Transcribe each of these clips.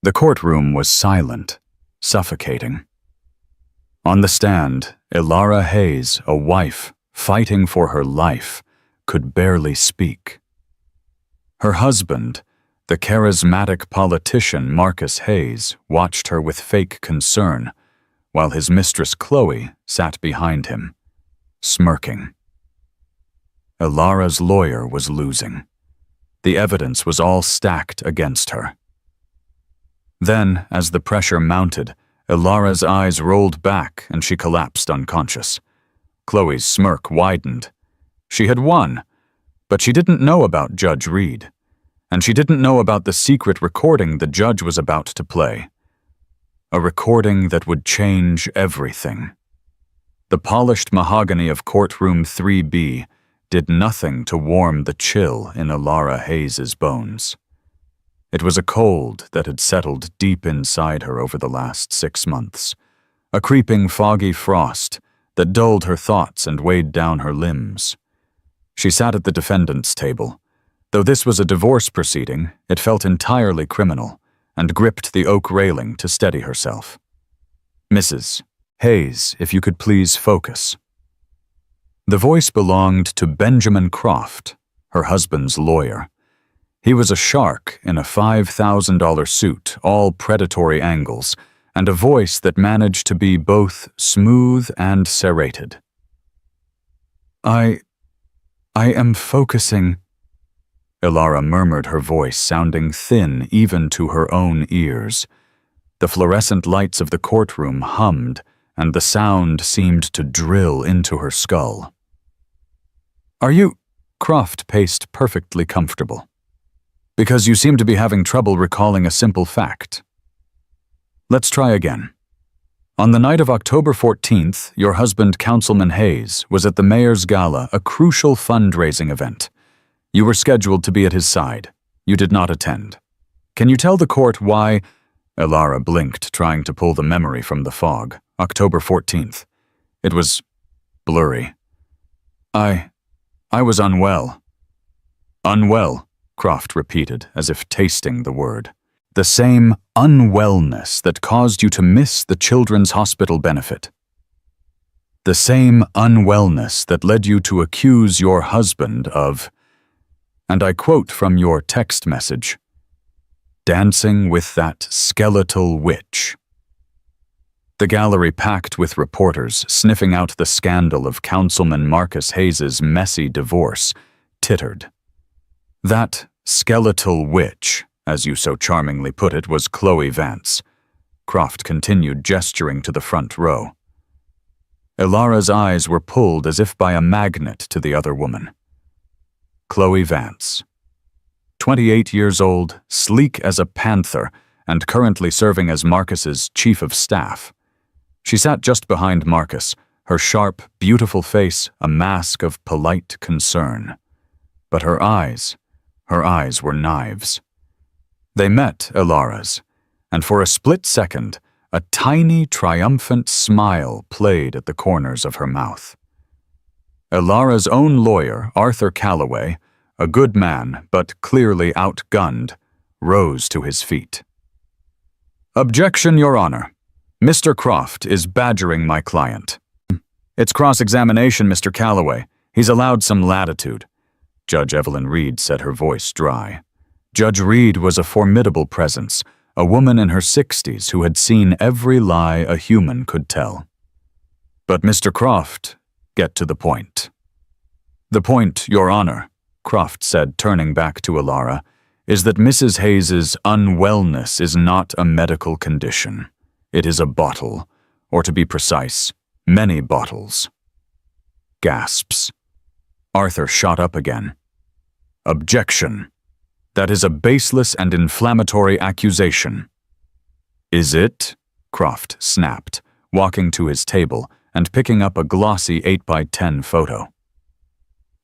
The courtroom was silent, suffocating. On the stand, Ilara Hayes, a wife fighting for her life, could barely speak. Her husband, the charismatic politician Marcus Hayes, watched her with fake concern, while his mistress Chloe sat behind him, smirking. Ilara's lawyer was losing. The evidence was all stacked against her. Then, as the pressure mounted, Ilara's eyes rolled back and she collapsed unconscious. Chloe's smirk widened. She had won, but she didn't know about Judge Reed, and she didn't know about the secret recording the judge was about to play. A recording that would change everything. The polished mahogany of courtroom 3B did nothing to warm the chill in Ilara Hayes's bones. It was a cold that had settled deep inside her over the last 6 months, a creeping foggy frost that dulled her thoughts and weighed down her limbs. She sat at the defendant's table. Though this was a divorce proceeding, it felt entirely criminal, and gripped the oak railing to steady herself. "Mrs. Hayes, if you could please focus." The voice belonged to Benjamin Croft, her husband's lawyer. He was a shark in a $5,000 suit, all predatory angles, and a voice that managed to be both smooth and serrated. I am focusing," Ilara murmured, her voice sounding thin even to her own ears. The fluorescent lights of the courtroom hummed, and the sound seemed to drill into her skull. "Are you—" Croft paced perfectly comfortable. "Because you seem to be having trouble recalling a simple fact. Let's try again. On the night of October 14th, your husband, Councilman Hayes, was at the Mayor's Gala, a crucial fundraising event. You were scheduled to be at his side. You did not attend. Can you tell the court why—" Ilara blinked, trying to pull the memory from the fog. October 14th. It was blurry. I was unwell." "Unwell," Croft repeated, as if tasting the word. "The same unwellness that caused you to miss the children's hospital benefit. The same unwellness that led you to accuse your husband of," and I quote from your text message, "dancing with that skeletal witch." The gallery packed with reporters sniffing out the scandal of Councilman Marcus Hayes's messy divorce tittered. That skeletal witch, as you so charmingly put it, was Chloe Vance. Croft continued, gesturing to the front row. Ilara's eyes were pulled as if by a magnet to the other woman. Chloe Vance. 28 years old, sleek as a panther, and currently serving as Marcus's chief of staff. She sat just behind Marcus, her sharp, beautiful face a mask of polite concern. But her eyes were knives. They met Ilara's, and for a split second, a tiny, triumphant smile played at the corners of her mouth. Ilara's own lawyer, Arthur Calloway, a good man but clearly outgunned, rose to his feet. "Objection, Your Honor. Mr. Croft is badgering my client." "It's cross-examination, Mr. Calloway. He's allowed some latitude." Judge Evelyn Reed said, her voice dry. Judge Reed was a formidable presence, a woman in her 60s who had seen every lie a human could tell. "But Mr. Croft, get to the point." "The point, Your Honor," Croft said, turning back to Ilara, "is that Mrs. Hayes's unwellness is not a medical condition. It is a bottle, or to be precise, many bottles." Gasps. Arthur shot up again. "Objection. That is a baseless and inflammatory accusation." "Is it?" Croft snapped, walking to his table and picking up a glossy 8x10 photo.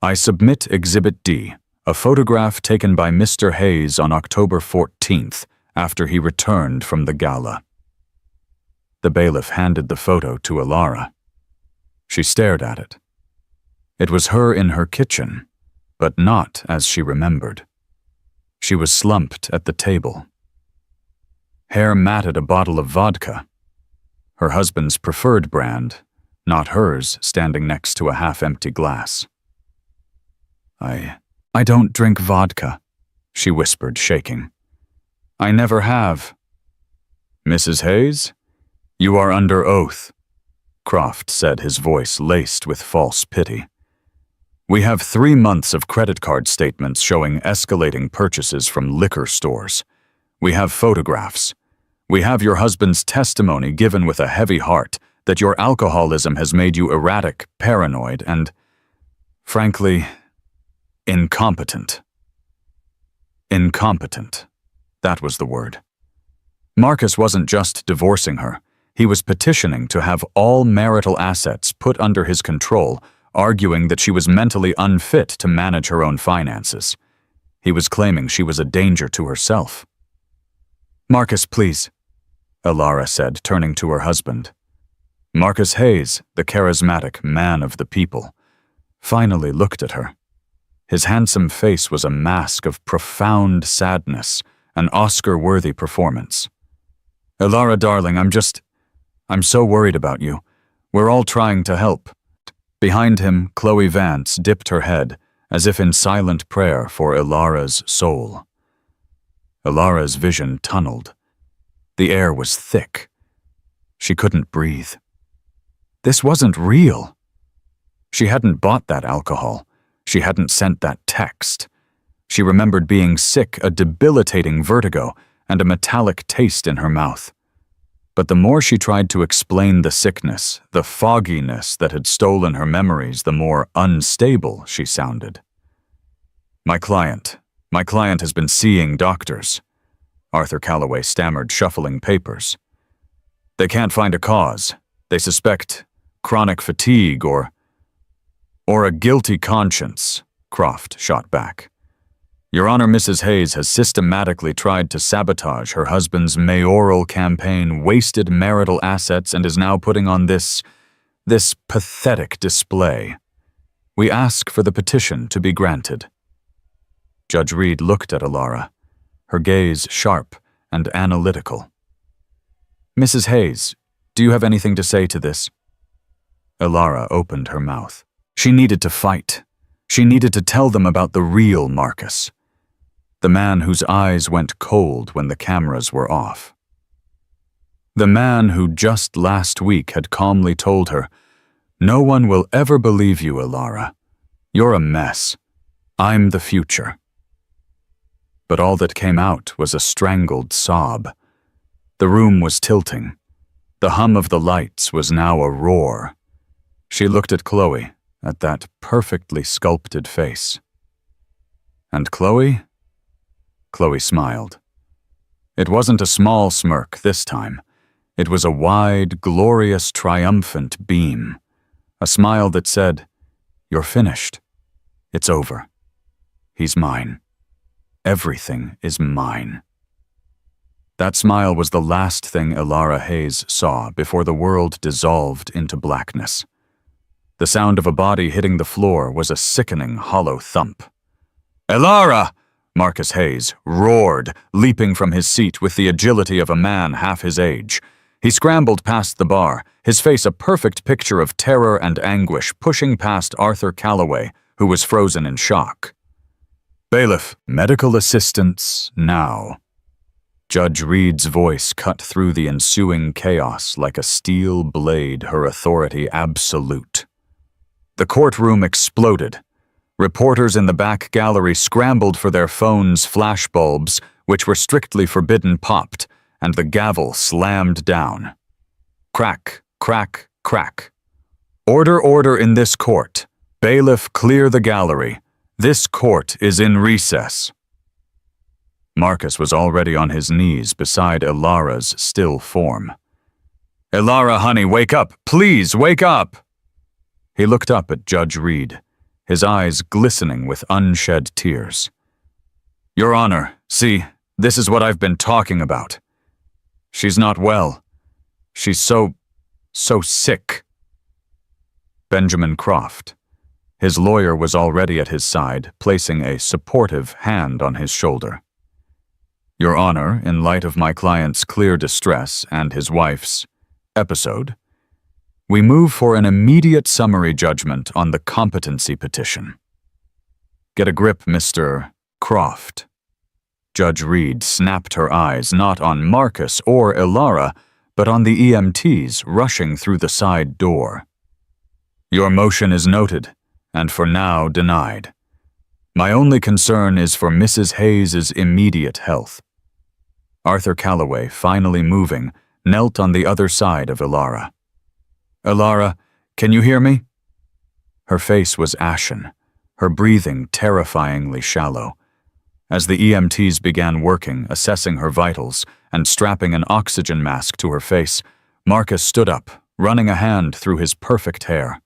"I submit Exhibit D, a photograph taken by Mr. Hayes on October 14th, after he returned from the gala." The bailiff handed the photo to Ilara. She stared at it. It was her in her kitchen, but not as she remembered. She was slumped at the table. hair matted a bottle of vodka. Her husband's preferred brand, not hers, standing next to a half-empty glass. I don't drink vodka, she whispered, shaking. I never have. Mrs. Hayes, you are under oath, Croft said, his voice laced with false pity. We have 3 months of credit card statements showing escalating purchases from liquor stores. We have photographs. We have your husband's testimony given with a heavy heart that your alcoholism has made you erratic, paranoid, and, frankly, incompetent. Incompetent. That was the word. Marcus wasn't just divorcing her. He was petitioning to have all marital assets put under his control, arguing that she was mentally unfit to manage her own finances. He was claiming she was a danger to herself. Marcus, please, Elara said, turning to her husband. Marcus Hayes, the charismatic man of the people, finally looked at her. His handsome face was a mask of profound sadness, an Oscar-worthy performance. Elara, darling, I'm so worried about you. We're all trying to help. Behind him, Chloe Vance dipped her head, as if in silent prayer for Elara's soul. Elara's vision tunneled. The air was thick. She couldn't breathe. This wasn't real. She hadn't bought that alcohol. She hadn't sent that text. She remembered being sick, a debilitating vertigo, and a metallic taste in her mouth. But the more she tried to explain the sickness, the fogginess that had stolen her memories, the more unstable she sounded. My client has been seeing doctors," Arthur Calloway stammered, shuffling papers. "They can't find a cause. They suspect chronic fatigue or a guilty conscience," Croft shot back. "Your Honor, Mrs. Hayes has systematically tried to sabotage her husband's mayoral campaign, wasted marital assets, and is now putting on this pathetic display. We ask for the petition to be granted." Judge Reed looked at Elara, her gaze sharp and analytical. "Mrs. Hayes, do you have anything to say to this?" Elara opened her mouth. She needed to fight. She needed to tell them about the real Marcus, the man whose eyes went cold when the cameras were off. The man who just last week had calmly told her, "No one will ever believe you, Elara. You're a mess. I'm the future." But all that came out was a strangled sob. The room was tilting. The hum of the lights was now a roar. She looked at Chloe, at that perfectly sculpted face. "And Chloe?" Chloe smiled. It wasn't a small smirk this time. It was a wide, glorious, triumphant beam. A smile that said, "You're finished. It's over. He's mine. Everything is mine." That smile was the last thing Elara Hayes saw before the world dissolved into blackness. The sound of a body hitting the floor was a sickening, hollow thump. "Elara!" Marcus Hayes roared, leaping from his seat with the agility of a man half his age. He scrambled past the bar, his face a perfect picture of terror and anguish, pushing past Arthur Calloway, who was frozen in shock. "Bailiff, medical assistance, now." Judge Reed's voice cut through the ensuing chaos like a steel blade, her authority absolute. The courtroom exploded. Reporters in the back gallery scrambled for their phones' flashbulbs, which were strictly forbidden, popped, and the gavel slammed down. Crack, crack, crack. "Order, order in this court. Bailiff, clear the gallery. This court is in recess." Marcus was already on his knees beside Elara's still form. "Elara, honey, wake up! Please, wake up!" He looked up at Judge Reed, his eyes glistening with unshed tears. "Your Honor, see, this is what I've been talking about. She's not well. She's so sick." Benjamin Croft. His lawyer was already at his side, placing a supportive hand on his shoulder. Your Honor, in light of my client's clear distress and his wife's episode, we move for an immediate summary judgment on the competency petition. Get a grip, Mr. Croft. Judge Reed snapped her eyes not on Marcus or Ilara, but on the EMTs rushing through the side door. Your motion is noted, and for now denied. My only concern is for Mrs. Hayes's immediate health. Arthur Calloway, finally moving, knelt on the other side of Ilara. Ilara, can you hear me? Her face was ashen, her breathing terrifyingly shallow. As the EMTs began working, assessing her vitals, and strapping an oxygen mask to her face, Marcus stood up, running a hand through his perfect hair.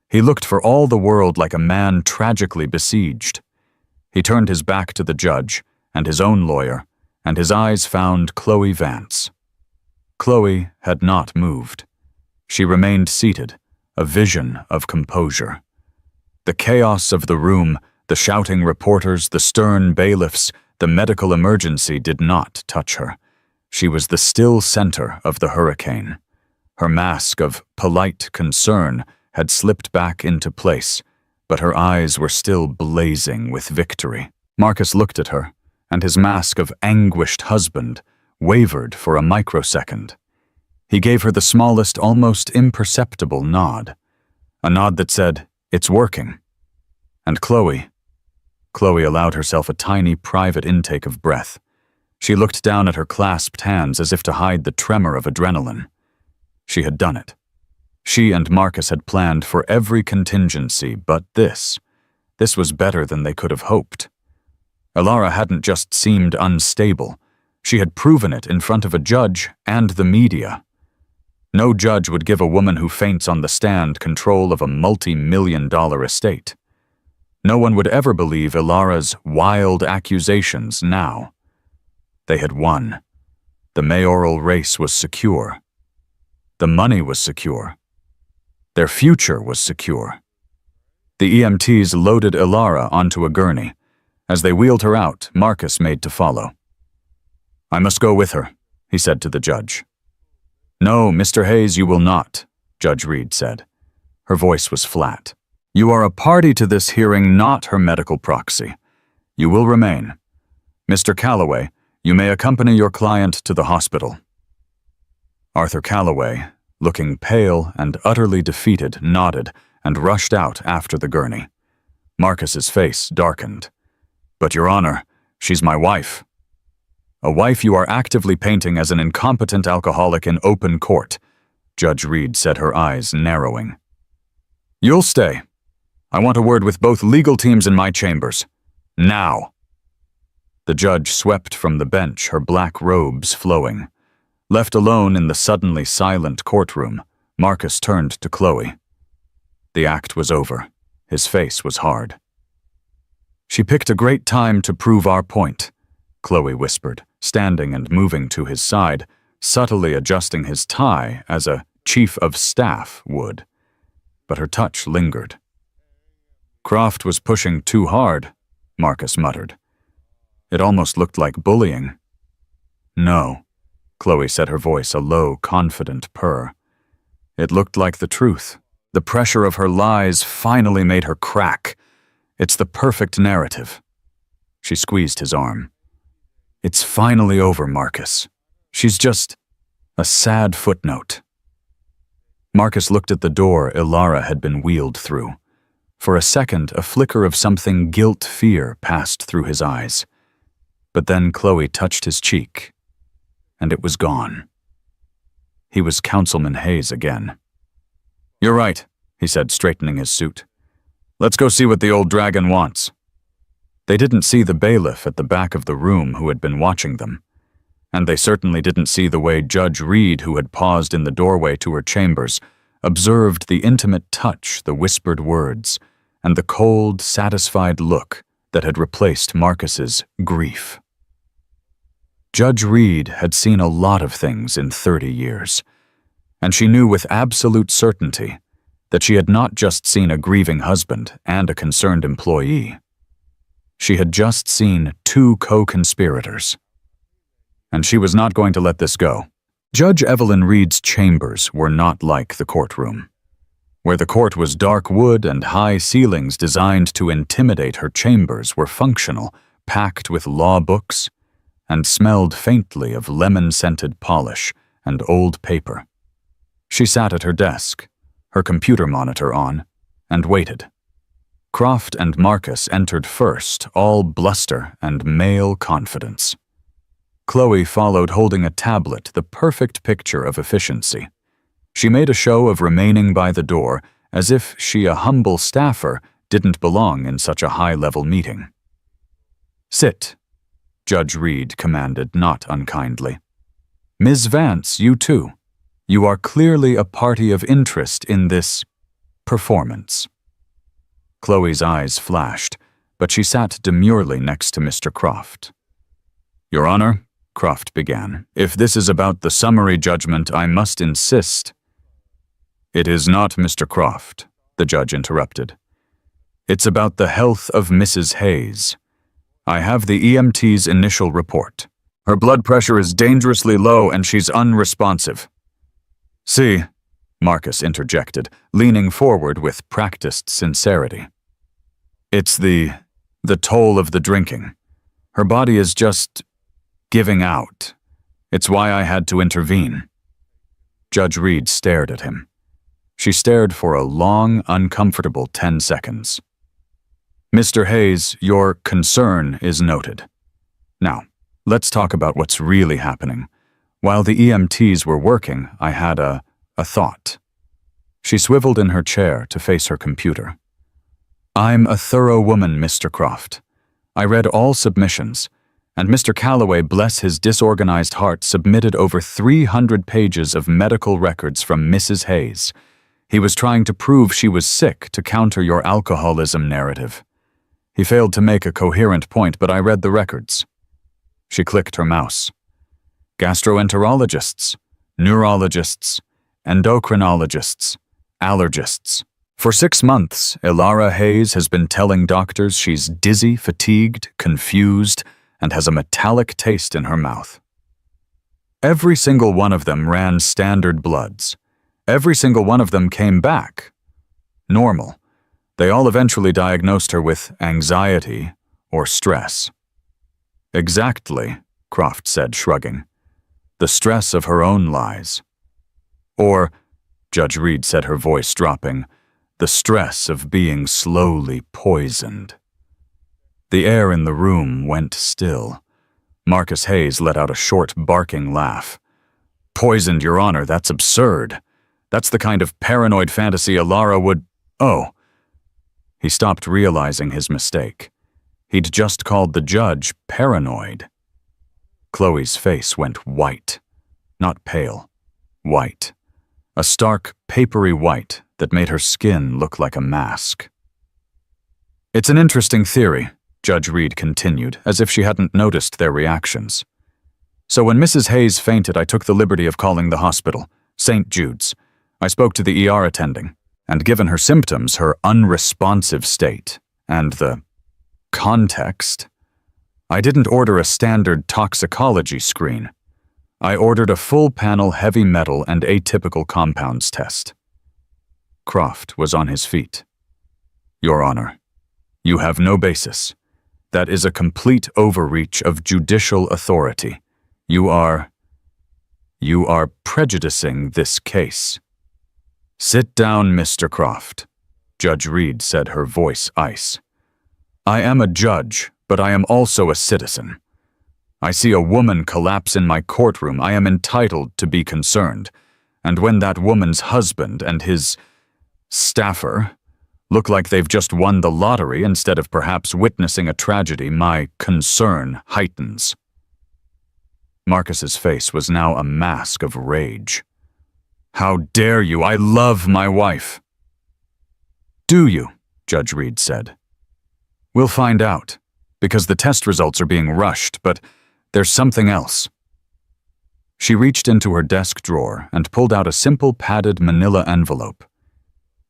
He looked for all the world like a man tragically besieged. He turned his back to the judge and his own lawyer, and his eyes found Chloe Vance. Chloe had not moved. She remained seated, a vision of composure. The chaos of the room, the shouting reporters, the stern bailiffs, the medical emergency did not touch her. She was the still center of the hurricane. Her mask of polite concern had slipped back into place, but her eyes were still blazing with victory. Marcus looked at her, and his mask of anguished husband wavered for a microsecond. He gave her the smallest, almost imperceptible nod, a nod that said, "It's working." And Chloe allowed herself a tiny private intake of breath. She looked down at her clasped hands as if to hide the tremor of adrenaline. She had done it. She and Marcus had planned for every contingency, but this was better than they could have hoped. Ilara hadn't just seemed unstable. She had proven it in front of a judge and the media. No judge would give a woman who faints on the stand control of a multi-million-dollar estate. No one would ever believe Ilara's wild accusations now. They had won. The mayoral race was secure. The money was secure. Their future was secure. The EMTs loaded Ilara onto a gurney. As they wheeled her out, Marcus made to follow. "I must go with her," he said to the judge. "No, Mr. Hayes, you will not," Judge Reed said. Her voice was flat. "You are a party to this hearing, not her medical proxy. You will remain. Mr. Calloway, you may accompany your client to the hospital." Arthur Calloway, looking pale and utterly defeated, nodded and rushed out after the gurney. Marcus's face darkened. "But, Your Honor, she's my wife." "A wife you are actively painting as an incompetent alcoholic in open court," Judge Reed said, her eyes narrowing. "You'll stay. I want a word with both legal teams in my chambers. Now." The judge swept from the bench, her black robes flowing. Left alone in the suddenly silent courtroom, Marcus turned to Chloe. The act was over. His face was hard. "She picked a great time to prove our point," Chloe whispered, standing and moving to his side, subtly adjusting his tie as a chief of staff would. But her touch lingered. "Croft was pushing too hard," Marcus muttered. "It almost looked like bullying." "No," Chloe said, her voice a low, confident purr. "It looked like the truth. The pressure of her lies finally made her crack. It's the perfect narrative." She squeezed his arm. "It's finally over, Marcus. She's just a sad footnote." Marcus looked at the door Ilara had been wheeled through. For a second, a flicker of something guilt-fear passed through his eyes. But then Chloe touched his cheek, and it was gone. He was Councilman Hayes again. "You're right," he said, straightening his suit. "Let's go see what the old dragon wants." They didn't see the bailiff at the back of the room who had been watching them. And they certainly didn't see the way Judge Reed, who had paused in the doorway to her chambers, observed the intimate touch, the whispered words, and the cold, satisfied look that had replaced Marcus's grief. Judge Reed had seen a lot of things in 30 years, and she knew with absolute certainty that she had not just seen a grieving husband and a concerned employee. She had just seen two co-conspirators. and she was not going to let this go. Judge Evelyn Reed's chambers were not like the courtroom. Where the court was dark wood and high ceilings designed to intimidate, her chambers were functional, packed with law books, and smelled faintly of lemon-scented polish and old paper. She sat at her desk, her computer monitor on, and waited. Croft and Marcus entered first, all bluster and male confidence. Chloe followed holding a tablet, the perfect picture of efficiency. She made a show of remaining by the door, as if she, a humble staffer, didn't belong in such a high-level meeting. "Sit," Judge Reed commanded, not unkindly. "Ms. Vance, you too. You are clearly a party of interest in this performance." Chloe's eyes flashed, but she sat demurely next to Mr. Croft. "Your Honor," Croft began, "if this is about the summary judgment, I must insist—" "It is not, Mr. Croft," the judge interrupted. "It's about the health of Mrs. Hayes. I have the EMT's initial report. Her blood pressure is dangerously low and she's unresponsive." "See," Marcus interjected, leaning forward with practiced sincerity. "It's the toll of the drinking. Her body is just giving out. It's why I had to intervene." Judge Reed stared at him. She stared for a long, uncomfortable 10 seconds. "Mr. Hayes, your concern is noted. Now, let's talk about what's really happening. While the EMTs were working, I had a thought." She swiveled in her chair to face her computer. "I'm a thorough woman, Mr. Croft. I read all submissions, and Mr. Calloway, bless his disorganized heart, submitted over 300 pages of medical records from Mrs. Hayes. He was trying to prove she was sick to counter your alcoholism narrative. He failed to make a coherent point, but I read the records." She clicked her mouse. "Gastroenterologists, neurologists, endocrinologists, allergists. For 6 months, Elara Hayes has been telling doctors she's dizzy, fatigued, confused, and has a metallic taste in her mouth. Every single one of them ran standard bloods. Every single one of them came back normal. They all eventually diagnosed her with anxiety or stress." "Exactly," Croft said, shrugging. "The stress of her own lies. Or," Judge Reed said, her voice dropping, "the stress of being slowly poisoned." The air in the room went still. Marcus Hayes let out a short, barking laugh. "Poisoned, Your Honor, that's absurd. That's the kind of paranoid fantasy Elara would— Oh." He stopped, realizing his mistake. He'd just called the judge paranoid. Chloe's face went white. Not pale. White. A stark, papery white that made her skin look like a mask. "It's an interesting theory," Judge Reed continued, as if she hadn't noticed their reactions. "So when Mrs. Hayes fainted, I took the liberty of calling the hospital, St. Jude's. I spoke to the ER attending, and given her symptoms, her unresponsive state, and the context, I didn't order a standard toxicology screen. I ordered a full-panel heavy metal and atypical compounds test." Croft was on his feet. "Your Honor, you have no basis. That is a complete overreach of judicial authority. You are prejudicing this case." "Sit down, Mr. Croft," Judge Reed said, her voice ice. "I am a judge, but I am also a citizen. I see a woman collapse in my courtroom. I am entitled to be concerned. And when that woman's husband and his staffer look like they've just won the lottery instead of perhaps witnessing a tragedy, my concern heightens." Marcus's face was now a mask of rage. "How dare you? I love my wife." "Do you?" Judge Reed said. "We'll find out, because the test results are being rushed, but there's something else." She reached into her desk drawer and pulled out a simple padded manila envelope.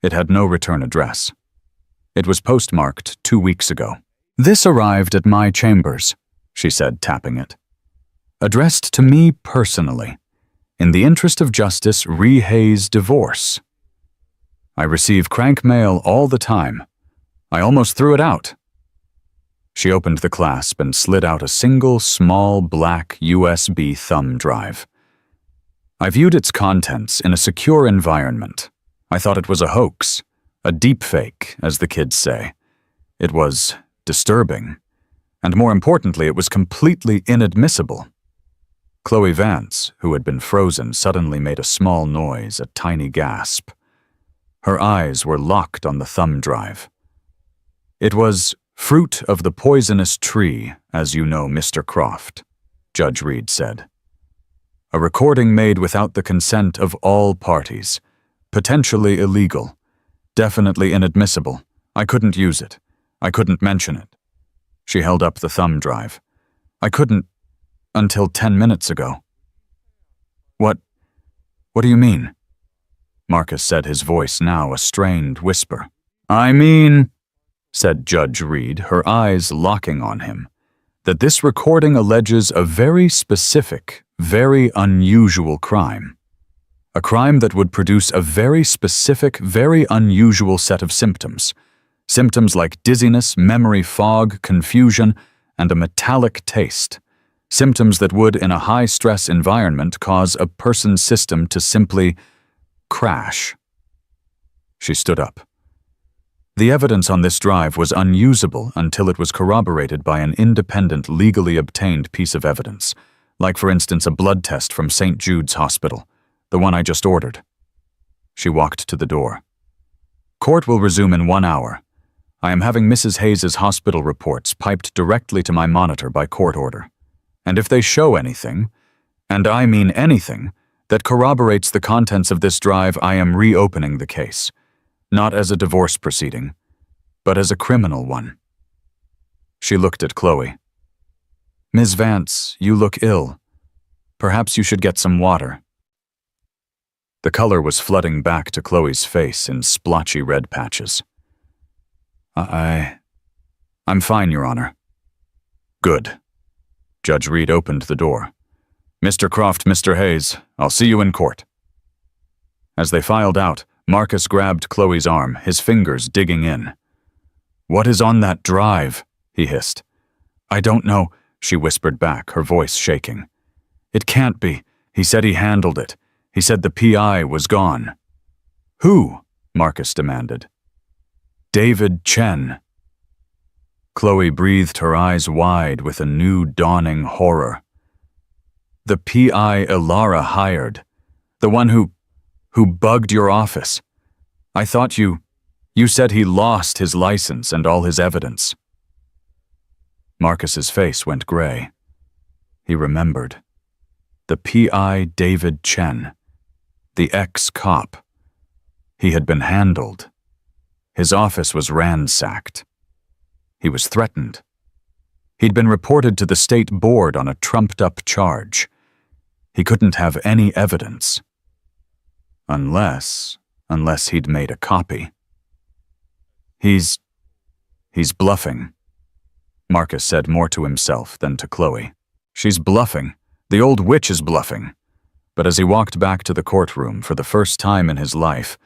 It had no return address. It was postmarked 2 weeks ago. "This arrived at my chambers," she said, tapping it. addressed to me personally. In the interest of justice, Hayes' divorce. I receive crank mail all the time. I almost threw it out. She opened the clasp and slid out a single, small, black USB thumb drive. I viewed its contents in a secure environment. I thought it was a hoax, a deepfake, as the kids say. It was disturbing, and more importantly, it was completely inadmissible. Chloe Vance, who had been frozen, suddenly made a small noise, a tiny gasp. Her eyes were locked on the thumb drive. It was fruit of the poisonous tree, as you know, Mr. Croft, Judge Reed said. A recording made without the consent of all parties. Potentially illegal. Definitely inadmissible. I couldn't use it. I couldn't mention it. She held up the thumb drive. I couldn't until 10 minutes ago. What do you mean? Marcus said, his voice now a strained whisper. I mean, said Judge Reed, her eyes locking on him, that this recording alleges a very specific, very unusual crime. A crime that would produce a very specific, very unusual set of symptoms. Symptoms like dizziness, memory fog, confusion, and a metallic taste. Symptoms that would, in a high-stress environment, cause a person's system to simply crash. She stood up. The evidence on this drive was unusable until it was corroborated by an independent, legally obtained piece of evidence, like, for instance, a blood test from St. Jude's Hospital, the one I just ordered. She walked to the door. Court will resume in 1 hour. I am having Mrs. Hayes' hospital reports piped directly to my monitor by court order. And if they show anything, and I mean anything, that corroborates the contents of this drive, I am reopening the case. Not as a divorce proceeding, but as a criminal one. She looked at Chloe. Ms. Vance, you look ill. Perhaps you should get some water. The color was flooding back to Chloe's face in splotchy red patches. I'm fine, Your Honor. Good. Judge Reed opened the door. Mr. Croft, Mr. Hayes, I'll see you in court. As they filed out, Marcus grabbed Chloe's arm, his fingers digging in. What is on that drive? He hissed. I don't know, she whispered back, her voice shaking. It can't be. He said he handled it. He said the PI was gone. Who? Marcus demanded. David Chen. Chloe breathed her eyes wide with a new dawning horror. The PI Ilara hired. The one who bugged your office. I thought you said he lost his license and all his evidence. Marcus's face went gray. He remembered. The PI David Chen. The ex-cop. He had been handled. His office was ransacked. He was threatened. He'd been reported to the state board on a trumped-up charge. He couldn't have any evidence. Unless he'd made a copy. He's bluffing, Marcus said more to himself than to Chloe. She's bluffing. The old witch is bluffing. But as he walked back to the courtroom for the first time in his life,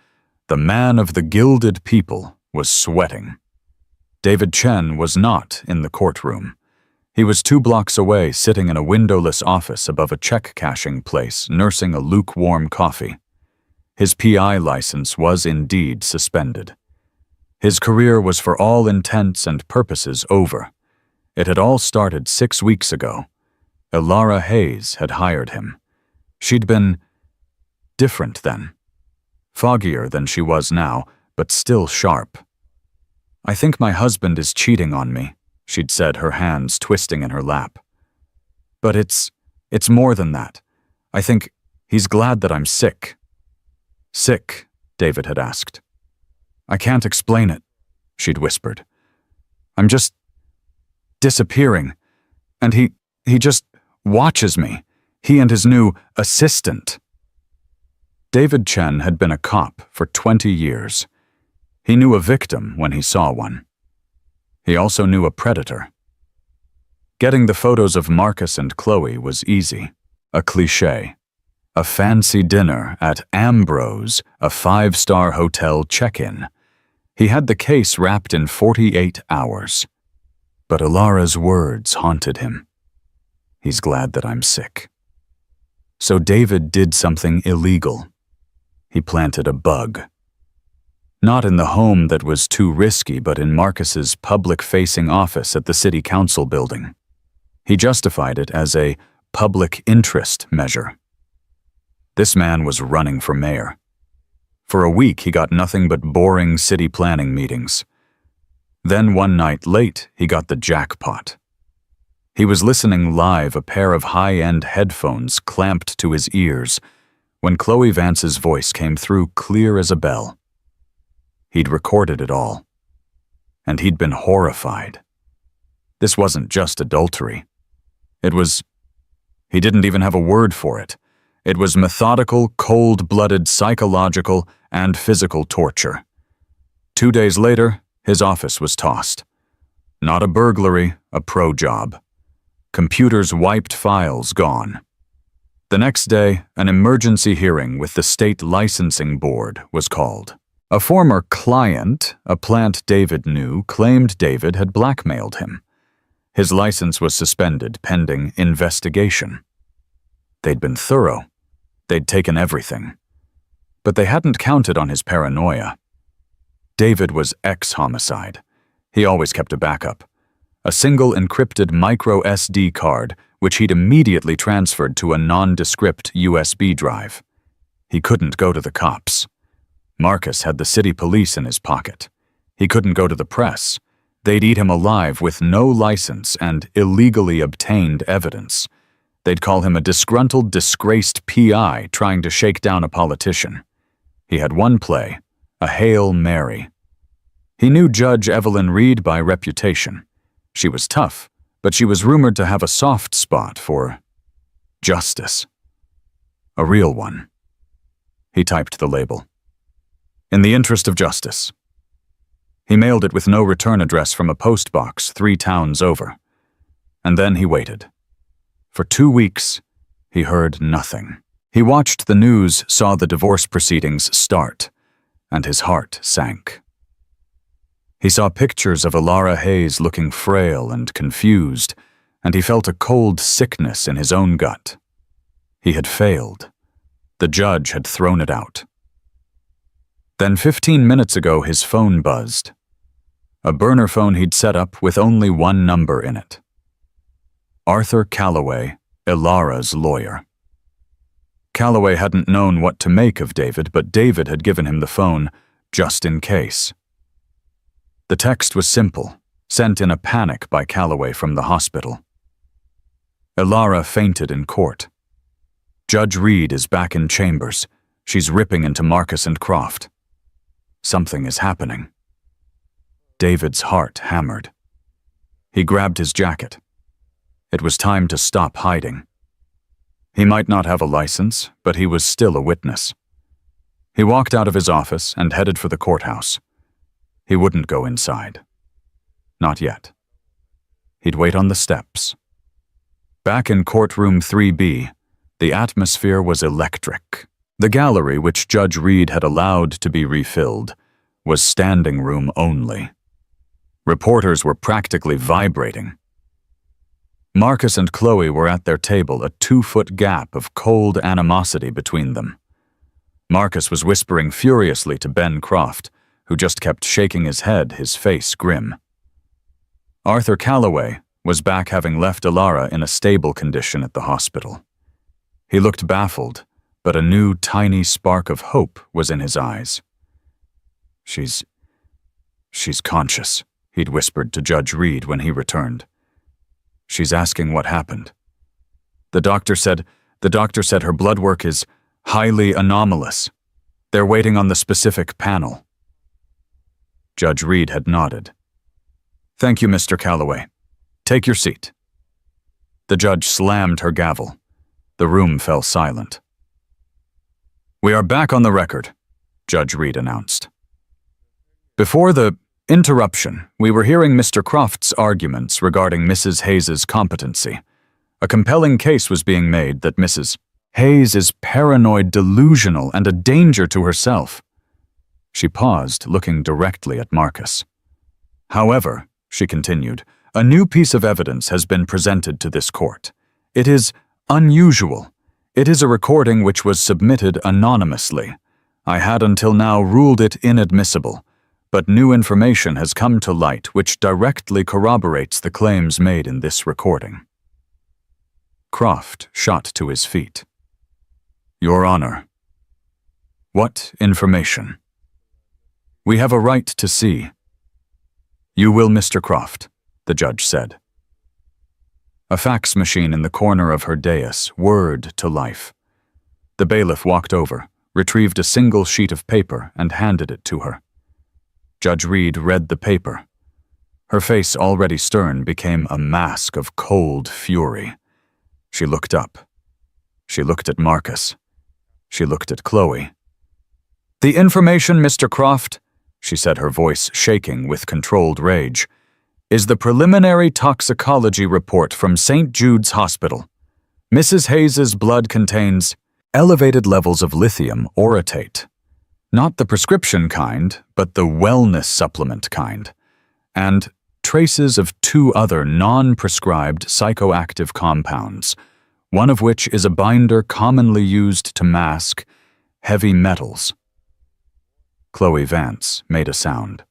the man of the gilded people was sweating. David Chen was not in the courtroom. He was 2 blocks away, sitting in a windowless office above a check-cashing place, nursing a lukewarm coffee. His PI license was indeed suspended. His career was for all intents and purposes over. It had all started 6 weeks ago. Ilara Hayes had hired him. She'd been different then. Foggier than she was now, but still sharp. I think my husband is cheating on me, she'd said, her hands twisting in her lap. But it's more than that. I think he's glad that I'm sick. Sick? David had asked. I can't explain it, she'd whispered. I'm just disappearing, and he just watches me, he and his new assistant. David Chen had been a cop for 20 years. He knew a victim when he saw one. He also knew a predator. Getting the photos of Marcus and Chloe was easy. A cliché. A fancy dinner at Ambrose, a 5-star hotel check-in. He had the case wrapped in 48 hours. But Ilara's words haunted him. He's glad that I'm sick. So David did something illegal. He planted a bug. Not in the home that was too risky, but in Marcus's public-facing office at the city council building. He justified it as a public interest measure. This man was running for mayor. For a week, he got nothing but boring city planning meetings. Then one night late, he got the jackpot. He was listening live, a pair of high-end headphones clamped to his ears, when Chloe Vance's voice came through clear as a bell. He'd recorded it all. And he'd been horrified. This wasn't just adultery. He didn't even have a word for it. It was methodical, cold-blooded psychological and physical torture. 2 days later, his office was tossed. Not a burglary, a pro job. Computers wiped, files gone. The next day, an emergency hearing with the state licensing board was called. A former client, a plant David knew, claimed David had blackmailed him. His license was suspended pending investigation. They'd been thorough. They'd taken everything. But they hadn't counted on his paranoia. David was ex-homicide. He always kept a backup. A single encrypted micro SD card, which he'd immediately transferred to a nondescript USB drive. He couldn't go to the cops. Marcus had the city police in his pocket. He couldn't go to the press. They'd eat him alive with no license and illegally obtained evidence. They'd call him a disgruntled, disgraced PI trying to shake down a politician. He had one play, a Hail Mary. He knew Judge Evelyn Reed by reputation. She was tough, but she was rumored to have a soft spot for justice. A real one. He typed the label. In the interest of justice. He mailed it with no return address from a post box 3 towns over. And then he waited. For 2 weeks, he heard nothing. He watched the news, saw the divorce proceedings start, and his heart sank. He saw pictures of Ilara Hayes looking frail and confused, and he felt a cold sickness in his own gut. He had failed. The judge had thrown it out. Then 15 minutes ago, his phone buzzed. A burner phone he'd set up with only one number in it. Arthur Calloway, Ilara's lawyer. Calloway hadn't known what to make of David, but David had given him the phone just in case. The text was simple, sent in a panic by Calloway from the hospital. Ilara fainted in court. Judge Reed is back in chambers. She's ripping into Marcus and Croft. Something is happening. David's heart hammered. He grabbed his jacket. It was time to stop hiding. He might not have a license, but he was still a witness. He walked out of his office and headed for the courthouse. He wouldn't go inside. Not yet. He'd wait on the steps. Back in courtroom 3B, the atmosphere was electric. The gallery, which Judge Reed had allowed to be refilled, was standing room only. Reporters were practically vibrating. Marcus and Chloe were at their table, a 2-foot gap of cold animosity between them. Marcus was whispering furiously to Ben Croft, who just kept shaking his head, his face grim. Arthur Calloway was back, having left Ilara in a stable condition at the hospital. He looked baffled, but a new tiny spark of hope was in his eyes. She's conscious, he'd whispered to Judge Reed when he returned. She's asking what happened. The doctor said her blood work is highly anomalous. They're waiting on the specific panel. Judge Reed had nodded. Thank you, Mr. Calloway. Take your seat. The judge slammed her gavel. The room fell silent. We are back on the record, Judge Reed announced. Before the Interruption. We were hearing Mr. Croft's arguments regarding Mrs. Hayes's competency. A compelling case was being made that Mrs. Hayes is paranoid, delusional, and a danger to herself. She paused, looking directly at Marcus. However, she continued, a new piece of evidence has been presented to this court. It is unusual. It is a recording which was submitted anonymously. I had until now ruled it inadmissible, but new information has come to light which directly corroborates the claims made in this recording. Croft shot to his feet. Your Honor. What information? We have a right to see. You will, Mr. Croft, the judge said. A fax machine in the corner of her dais whirred to life. The bailiff walked over, retrieved a single sheet of paper, and handed it to her. Judge Reed read the paper. Her face, already stern, became a mask of cold fury. She looked up. She looked at Marcus. She looked at Chloe. The information, Mr. Croft, she said, her voice shaking with controlled rage, is the preliminary toxicology report from St. Jude's Hospital. Mrs. Hayes's blood contains elevated levels of lithium orotate. Not the prescription kind, but the wellness supplement kind, and traces of 2 other non-prescribed psychoactive compounds, one of which is a binder commonly used to mask heavy metals. Chloe Vance made a sound.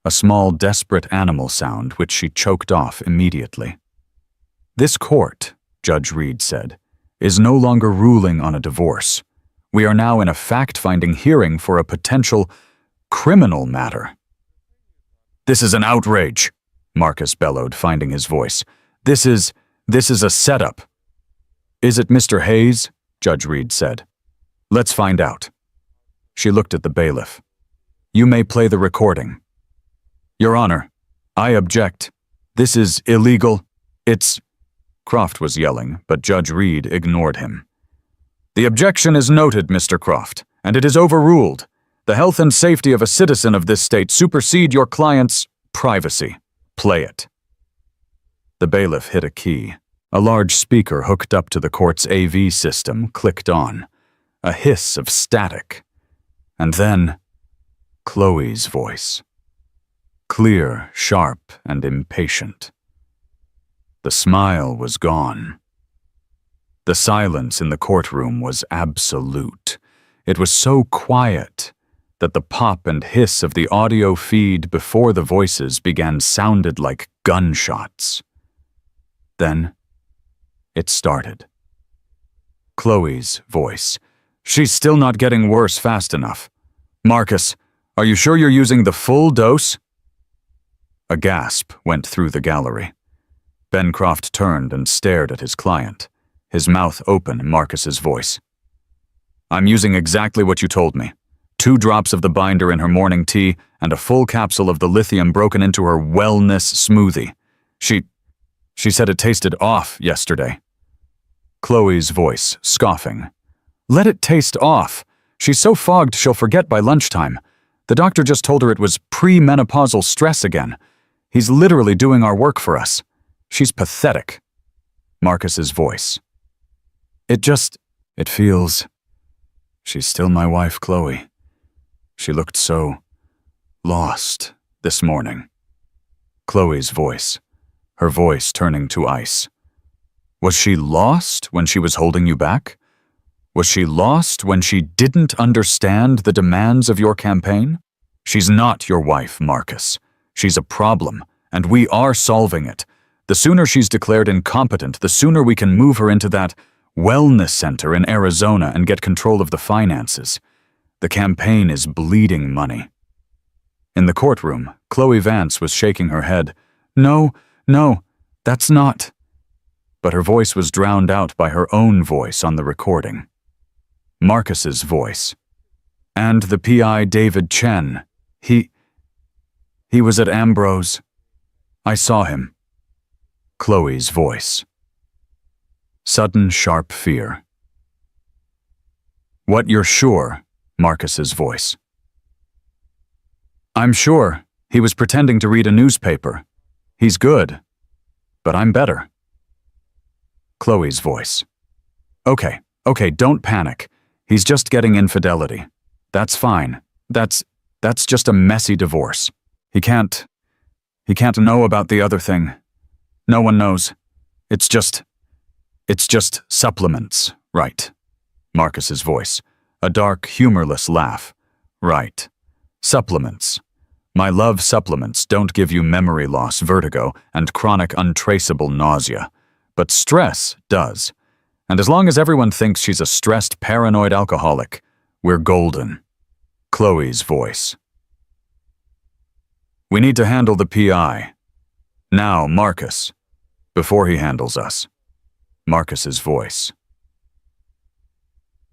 A small, desperate animal sound which she choked off immediately. This court, Judge Reed said, is no longer ruling on a divorce. We are now in a fact-finding hearing for a potential criminal matter. This is an outrage, Marcus bellowed, finding his voice. This is a setup. Is it Mr. Hayes? Judge Reed said. Let's find out. She looked at the bailiff. You may play the recording. Your Honor, I object. This is illegal. It's... Croft was yelling, but Judge Reed ignored him. The objection is noted, Mr. Croft, and it is overruled. The health and safety of a citizen of this state supersede your client's privacy. Play it. The bailiff hit a key. A large speaker hooked up to the court's AV system clicked on. A hiss of static. And then, Chloe's voice. Clear, sharp, and impatient. The smile was gone. The silence in the courtroom was absolute. It was so quiet that the pop and hiss of the audio feed before the voices began sounded like gunshots. Then, it started. Chloe's voice. She's still not getting worse fast enough. Marcus, are you sure you're using the full dose? A gasp went through the gallery. Ben Croft turned and stared at his client, his mouth open in Marcus's voice. I'm using exactly what you told me. 2 drops of the binder in her morning tea and a full capsule of the lithium broken into her wellness smoothie. She said it tasted off yesterday. Chloe's voice, scoffing. Let it taste off. She's so fogged she'll forget by lunchtime. The doctor just told her it was pre-menopausal stress again. He's literally doing our work for us. She's pathetic. Marcus's voice. It feels... She's still my wife, Chloe. She looked so lost this morning. Chloe's voice, her voice turning to ice. Was she lost when she was holding you back? Was she lost when she didn't understand the demands of your campaign? She's not your wife, Marcus. She's a problem, and we are solving it. The sooner she's declared incompetent, the sooner we can move her into that wellness center in Arizona and get control of the finances. The campaign is bleeding money. In the courtroom, Chloe Vance was shaking her head. No, that's not. But her voice was drowned out by her own voice on the recording. Marcus's voice. And the PI David Chen. He was at Ambrose. I saw him. Chloe's voice. Sudden, sharp fear. What, you're sure? Marcus's voice. I'm sure, He was pretending to read a newspaper. He's good, but I'm better. Chloe's voice. Okay, don't panic. He's just getting infidelity. That's fine. That's just a messy divorce. He can't know about the other thing. No one knows. It's just supplements, right? Marcus's voice. A dark, humorless laugh. Right. Supplements. My love supplements don't give you memory loss, vertigo, and chronic untraceable nausea. But stress does. And as long as everyone thinks she's a stressed, paranoid alcoholic, we're golden. Chloe's voice. We need to handle the PI. Now, Marcus. Before he handles us. Marcus's voice.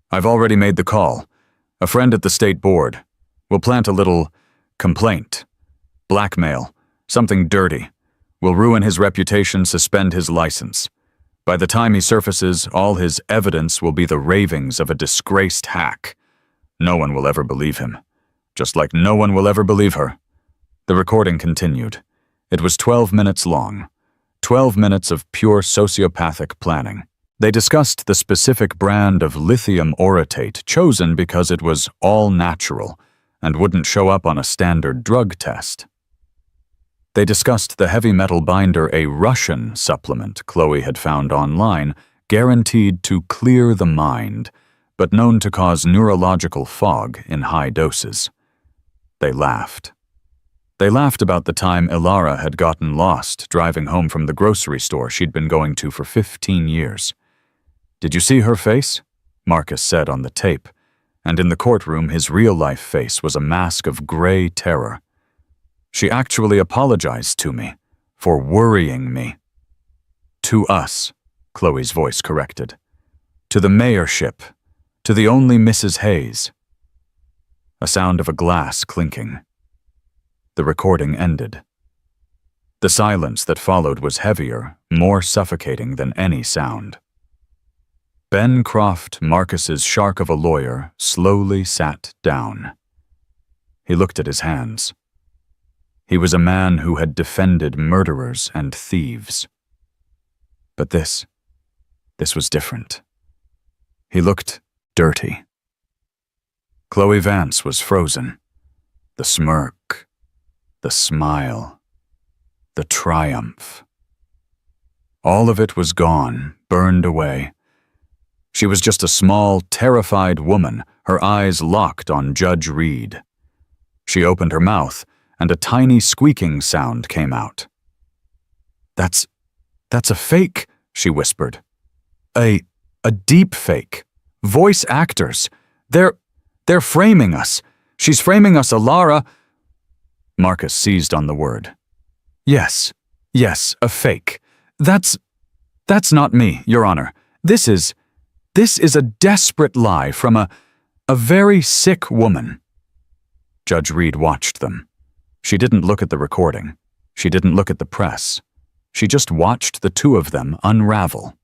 I've already made the call. A friend at the state board. We'll plant a little complaint. Blackmail. Something dirty. We'll ruin his reputation, suspend his license. By the time he surfaces, all his evidence will be the ravings of a disgraced hack. No one will ever believe him. Just like no one will ever believe her. The recording continued. It was 12 minutes long. 12 minutes of pure sociopathic planning. They discussed the specific brand of lithium orotate chosen because it was all natural and wouldn't show up on a standard drug test. They discussed the heavy metal binder, a Russian supplement Chloe had found online, guaranteed to clear the mind, but known to cause neurological fog in high doses. They laughed. They laughed about the time Ilara had gotten lost driving home from the grocery store she'd been going to for 15 years. Did you see her face? Marcus said on the tape, and in the courtroom his real-life face was a mask of gray terror. She actually apologized to me for worrying me. To us, Chloe's voice corrected. To the mayorship, to the only Mrs. Hayes. A sound of a glass clinking. The recording ended. The silence that followed was heavier, more suffocating than any sound. Ben Croft, Marcus's shark of a lawyer, slowly sat down. He looked at his hands. He was a man who had defended murderers and thieves. But this was different. He looked dirty. Chloe Vance was frozen. The smirk, the smile, the triumph. All of it was gone, burned away. She was just a small, terrified woman, her eyes locked on Judge Reed. She opened her mouth, and a tiny squeaking sound came out. That's a fake, she whispered. A deep fake. Voice actors. They're framing us. She's framing us, Ilara. Marcus seized on the word. Yes, a fake. That's not me, Your Honor. This is a desperate lie from a very sick woman. Judge Reed watched them. She didn't look at the recording. She didn't look at the press. She just watched the two of them unravel.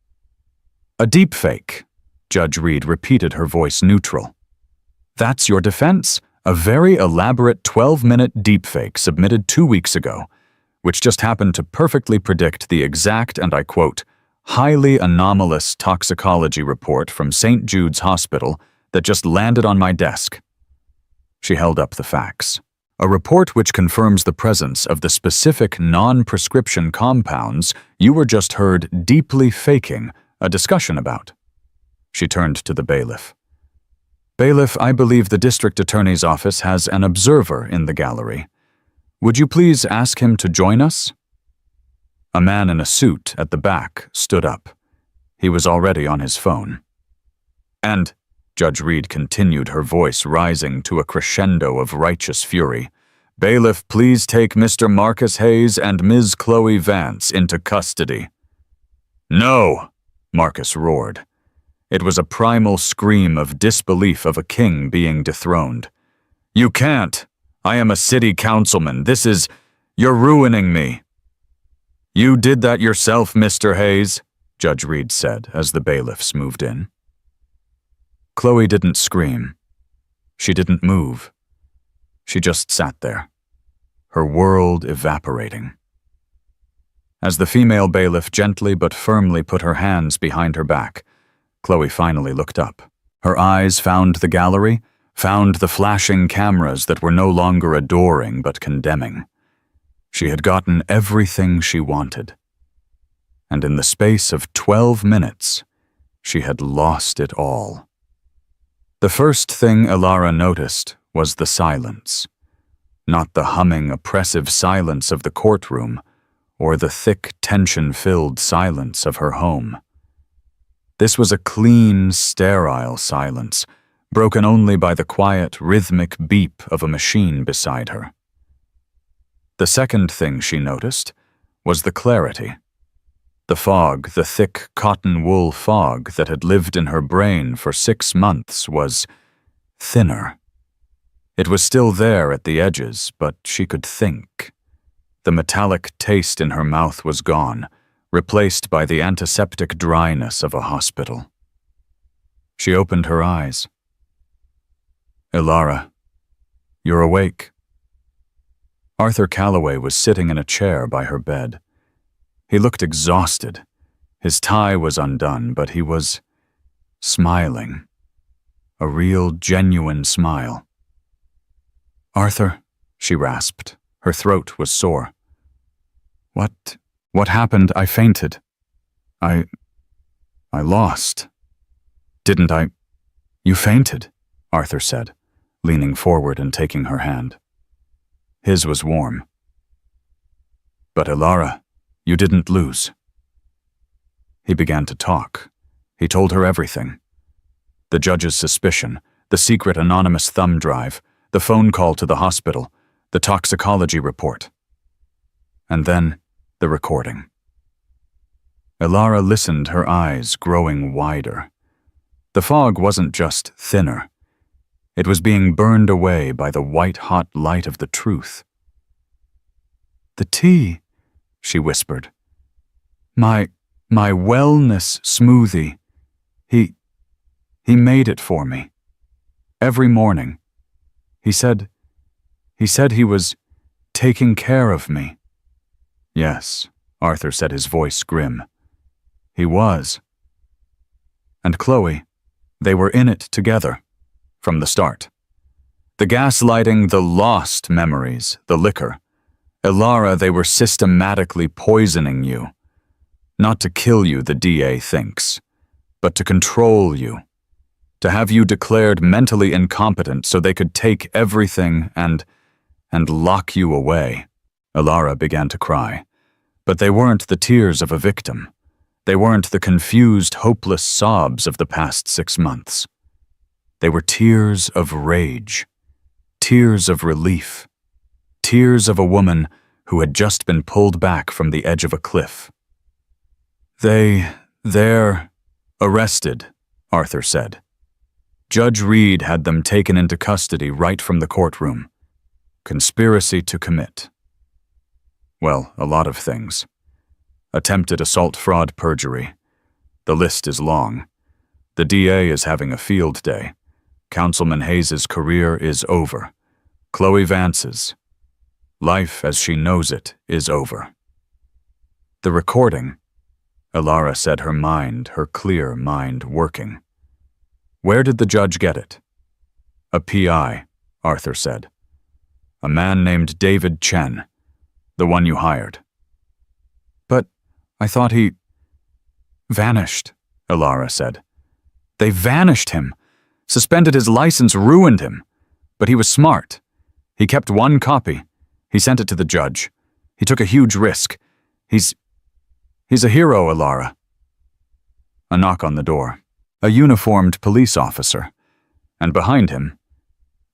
A deepfake. Judge Reed repeated, her voice neutral. That's your defense? A very elaborate 12-minute deepfake submitted 2 weeks ago, which just happened to perfectly predict the exact, and I quote, highly anomalous toxicology report from St. Jude's Hospital that just landed on my desk. She held up the facts. A report which confirms the presence of the specific non-prescription compounds you were just heard deeply faking a discussion about. She turned to the bailiff. Bailiff, I believe the district attorney's office has an observer in the gallery. Would you please ask him to join us? A man in a suit at the back stood up. He was already on his phone. And, Judge Reed continued, her voice rising to a crescendo of righteous fury, bailiff, please take Mr. Marcus Hayes and Ms. Chloe Vance into custody. No, Marcus roared. It was a primal scream of disbelief of a king being dethroned. You can't. I am a city councilman. You're ruining me. You did that yourself, Mr. Hayes, Judge Reed said as the bailiffs moved in. Chloe didn't scream. She didn't move. She just sat there. her world evaporating. As the female bailiff gently but firmly put her hands behind her back, Chloe finally looked up. Her eyes found the gallery, found the flashing cameras that were no longer adoring but condemning. She had gotten everything she wanted. And in the space of 12 minutes, she had lost it all. The first thing Elara noticed was the silence. Not the humming, oppressive silence of the courtroom, or the thick, tension-filled silence of her home. This was a clean, sterile silence, broken only by the quiet, rhythmic beep of a machine beside her. The second thing she noticed was the clarity. The fog, the thick cotton wool fog that had lived in her brain for 6 months, was thinner. It was still there at the edges, but she could think. The metallic taste in her mouth was gone, replaced by the antiseptic dryness of a hospital. She opened her eyes. "Elara, you're awake." Arthur Calloway was sitting in a chair by her bed. He looked exhausted. His tie was undone, but he was smiling. A real, genuine smile. "Arthur," she rasped. Her throat was sore. What happened? I fainted. I lost. Didn't I? You fainted, Arthur said, leaning forward and taking her hand. His was warm. But Elara, you didn't lose. He began to talk. He told her everything. The judge's suspicion, the secret anonymous thumb drive, the phone call to the hospital, the toxicology report. And then, the recording. Elara listened, her eyes growing wider. The fog wasn't just thinner. It was being burned away by the white-hot light of the truth. "The tea," she whispered. My wellness smoothie. He made it for me. Every morning. He said he was taking care of me." "Yes," Arthur said, his voice grim. "He was." And Chloe, they were in it together, from the start. The gaslighting, the lost memories, the liquor. Elara, they were systematically poisoning you. Not to kill you, the DA thinks, but to control you. To have you declared mentally incompetent so they could take everything and lock you away. Elara began to cry. But they weren't the tears of a victim. They weren't the confused, hopeless sobs of the past 6 months. They were tears of rage, tears of relief, tears of a woman who had just been pulled back from the edge of a cliff. They're arrested, Arthur said. Judge Reed had them taken into custody right from the courtroom. Conspiracy to commit. Well, a lot of things. Attempted assault, fraud, perjury. The list is long. The DA is having a field day. Councilman Hayes's career is over. Chloe Vance's. Life as she knows it is over. The recording, Elara said, her mind, her clear mind, working. Where did the judge get it? A PI, Arthur said. A man named David Chen, the one you hired. But I thought he vanished, Elara said. They vanished him. Suspended his license, ruined him. But he was smart. He kept one copy. He sent it to the judge. He took a huge risk. He's a hero, Elara. A knock on the door. A uniformed police officer. And behind him,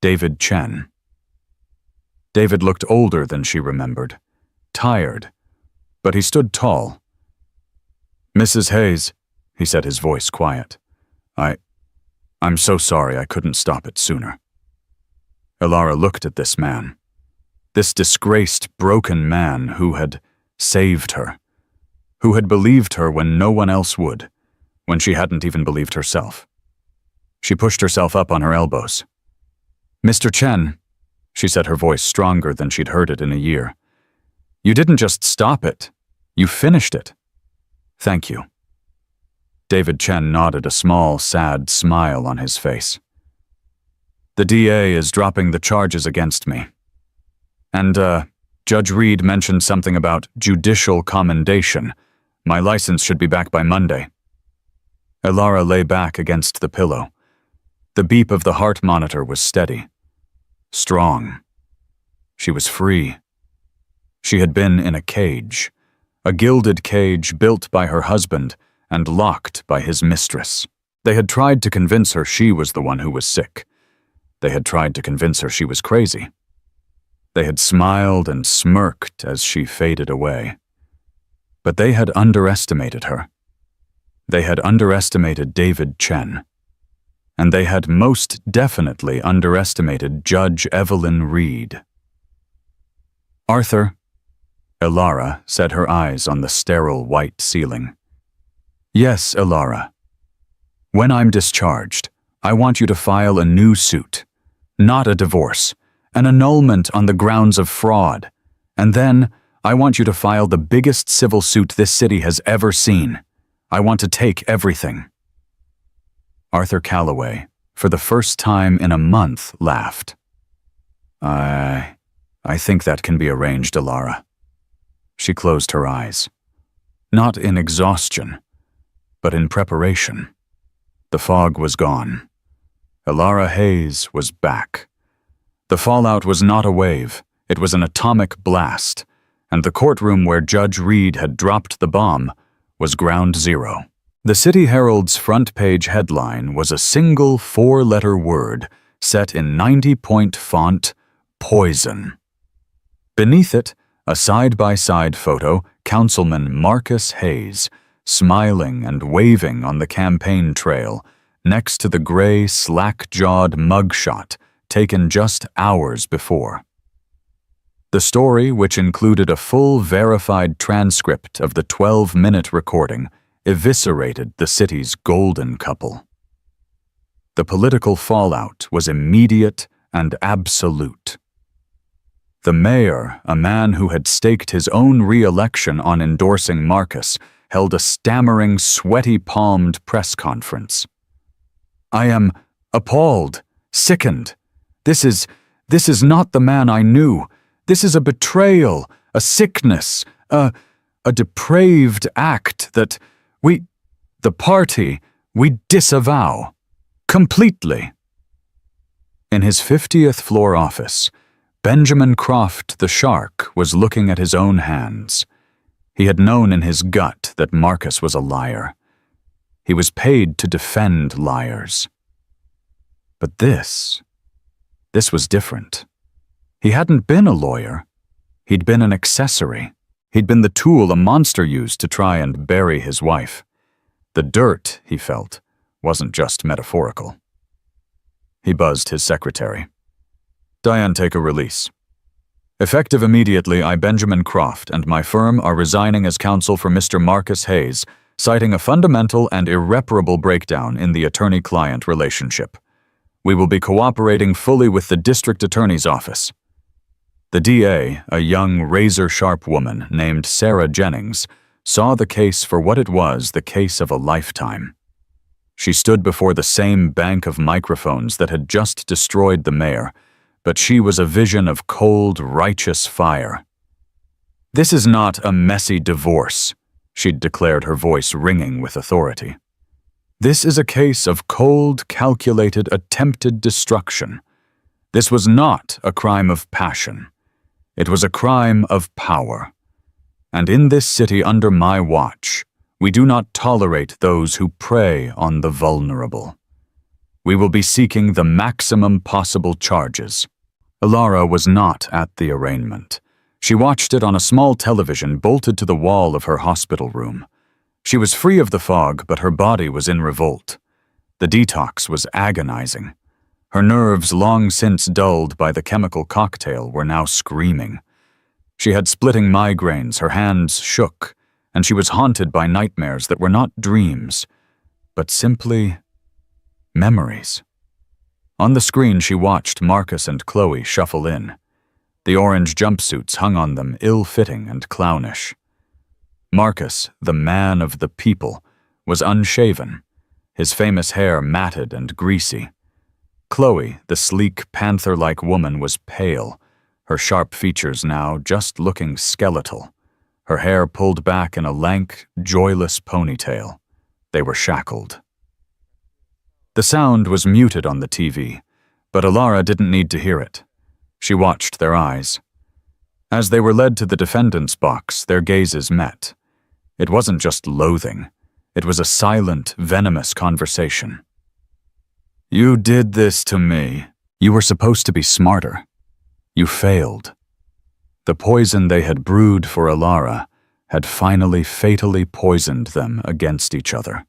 David Chen. David looked older than she remembered. Tired. But he stood tall. Mrs. Hayes, he said, his voice quiet. I'm so sorry I couldn't stop it sooner. Elara looked at this man. This disgraced, broken man who had saved her. Who had believed her when no one else would, when she hadn't even believed herself. She pushed herself up on her elbows. Mr. Chen, she said, her voice stronger than she'd heard it in a year. "You didn't just stop it. You finished it. Thank you." David Chen nodded, a small, sad smile on his face. "The DA is dropping the charges against me. And, Judge Reed mentioned something about judicial commendation. My license should be back by Monday." Elara lay back against the pillow. The beep of the heart monitor was steady. Strong. She was free. She had been in a cage, a gilded cage built by her husband and locked by his mistress. They had tried to convince her she was the one who was sick. They had tried to convince her she was crazy. They had smiled and smirked as she faded away. But they had underestimated her. They had underestimated David Chen. And they had most definitely underestimated Judge Evelyn Reed. "Arthur," Elara set her eyes on the sterile white ceiling. "Yes, Elara. When I'm discharged, I want you to file a new suit. Not a divorce, an annulment on the grounds of fraud. And then, I want you to file the biggest civil suit this city has ever seen. I want to take everything." Arthur Calloway, for the first time in a month, laughed. I think that can be arranged, Elara." She closed her eyes. Not in exhaustion, but in preparation. The fog was gone. Elara Hayes was back. The fallout was not a wave, it was an atomic blast, and the courtroom where Judge Reed had dropped the bomb was ground zero. The City Herald's front-page headline was a single four-letter word set in 90-point font, "Poison." Beneath it, a side-by-side photo, Councilman Marcus Hayes, smiling and waving on the campaign trail, next to the gray, slack-jawed mugshot taken just hours before. The story, which included a full verified transcript of the 12-minute recording, eviscerated the city's golden couple. The political fallout was immediate and absolute. The mayor, a man who had staked his own re-election on endorsing Marcus, held a stammering, sweaty-palmed press conference. "I am appalled, sickened. This is not the man I knew. This is a betrayal, a sickness, a depraved act that the party, we disavow. Completely." In his 50th floor office, Benjamin Croft the shark was looking at his own hands. He had known in his gut that Marcus was a liar. He was paid to defend liars. But this was different. He hadn't been a lawyer. He'd been an accessory. He'd been the tool a monster used to try and bury his wife. The dirt, he felt, wasn't just metaphorical. He buzzed his secretary. "Diane, take a release. Effective immediately, I, Benjamin Croft, and my firm are resigning as counsel for Mr. Marcus Hayes, citing a fundamental and irreparable breakdown in the attorney-client relationship. We will be cooperating fully with the district attorney's office." The DA, a young, razor-sharp woman named Sarah Jennings, saw the case for what it was, the case of a lifetime. She stood before the same bank of microphones that had just destroyed the mayor, but she was a vision of cold, righteous fire. "This is not a messy divorce," she'd declared, her voice ringing with authority. "This is a case of cold, calculated, attempted destruction. This was not a crime of passion. It was a crime of power. And in this city under my watch, we do not tolerate those who prey on the vulnerable. We will be seeking the maximum possible charges." Elara was not at the arraignment. She watched it on a small television bolted to the wall of her hospital room. She was free of the fog, but her body was in revolt. The detox was agonizing. Her nerves, long since dulled by the chemical cocktail, were now screaming. She had splitting migraines, her hands shook, and she was haunted by nightmares that were not dreams, but simply memories. On the screen, she watched Marcus and Chloe shuffle in. The orange jumpsuits hung on them, ill-fitting and clownish. Marcus, the man of the people, was unshaven, his famous hair matted and greasy. Chloe, the sleek, panther-like woman, was pale, her sharp features now just looking skeletal, her hair pulled back in a lank, joyless ponytail. They were shackled. The sound was muted on the TV, but Alara didn't need to hear it. She watched their eyes. As they were led to the defendant's box, their gazes met. It wasn't just loathing. It was a silent, venomous conversation. "You did this to me. You were supposed to be smarter. You failed." The poison they had brewed for Alara had finally fatally poisoned them against each other.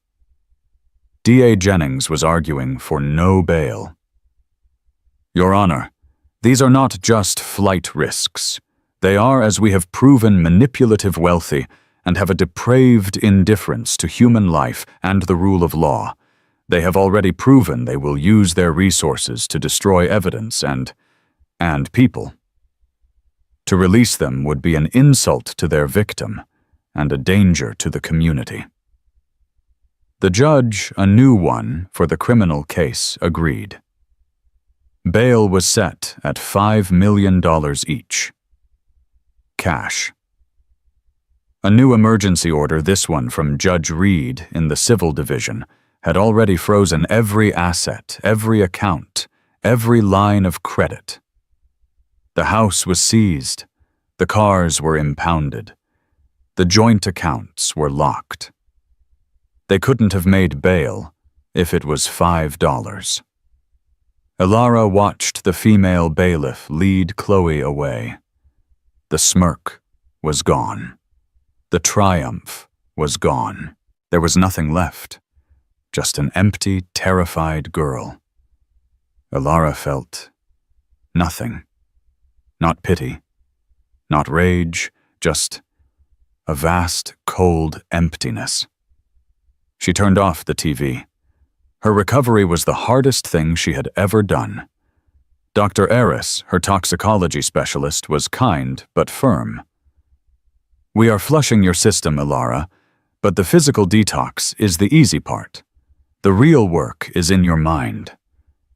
D.A. Jennings was arguing for no bail. "Your Honor, these are not just flight risks. They are, as we have proven, manipulative wealthy and have a depraved indifference to human life and the rule of law. They have already proven they will use their resources to destroy evidence and people. To release them would be an insult to their victim and a danger to the community." The judge, a new one for the criminal case, agreed. Bail was set at $5 million each. Cash. A new emergency order, this one from Judge Reed in the Civil Division, had already frozen every asset, every account, every line of credit. The house was seized. The cars were impounded. The joint accounts were locked. They couldn't have made bail if it was $5. Alara watched the female bailiff lead Chloe away. The smirk was gone. The triumph was gone. There was nothing left, just an empty, terrified girl. Alara felt nothing. Not pity, not rage, just a vast, cold emptiness. She turned off the TV. Her recovery was the hardest thing she had ever done. Dr. Eris, her toxicology specialist, was kind but firm. "We are flushing your system, Alara, but the physical detox is the easy part. The real work is in your mind.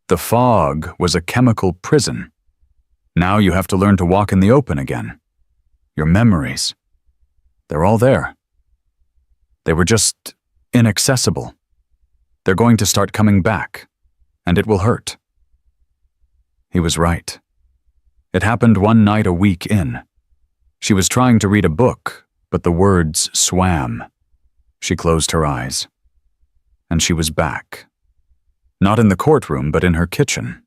The fog was a chemical prison. Now you have to learn to walk in the open again. Your memories, they're all there. They were just inaccessible. They're going to start coming back, and it will hurt." He was right. It happened one night a week in. She was trying to read a book, but the words swam. She closed her eyes. And she was back. Not in the courtroom, but in her kitchen.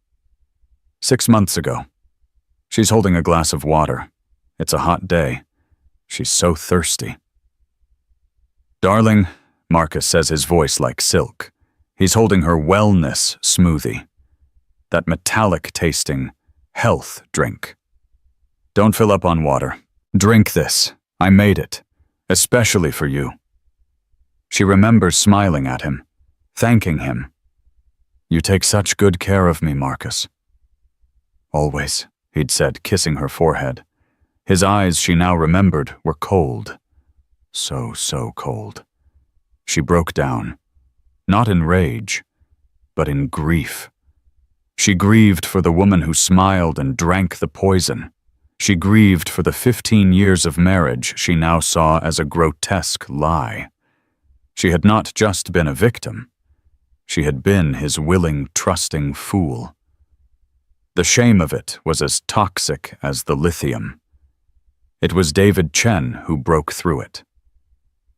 6 months ago. She's holding a glass of water. It's a hot day. She's so thirsty. "Darling," Marcus says, his voice like silk. He's holding her wellness smoothie. That metallic-tasting health drink. "Don't fill up on water. Drink this. I made it. Especially for you." She remembers smiling at him, thanking him. "You take such good care of me, Marcus." "Always," he'd said, kissing her forehead. His eyes, she now remembered, were cold. So cold. She broke down, not in rage, but in grief. She grieved for the woman who smiled and drank the poison. She grieved for the 15 years of marriage she now saw as a grotesque lie. She had not just been a victim. She had been his willing, trusting fool. The shame of it was as toxic as the lithium. It was David Chen who broke through it.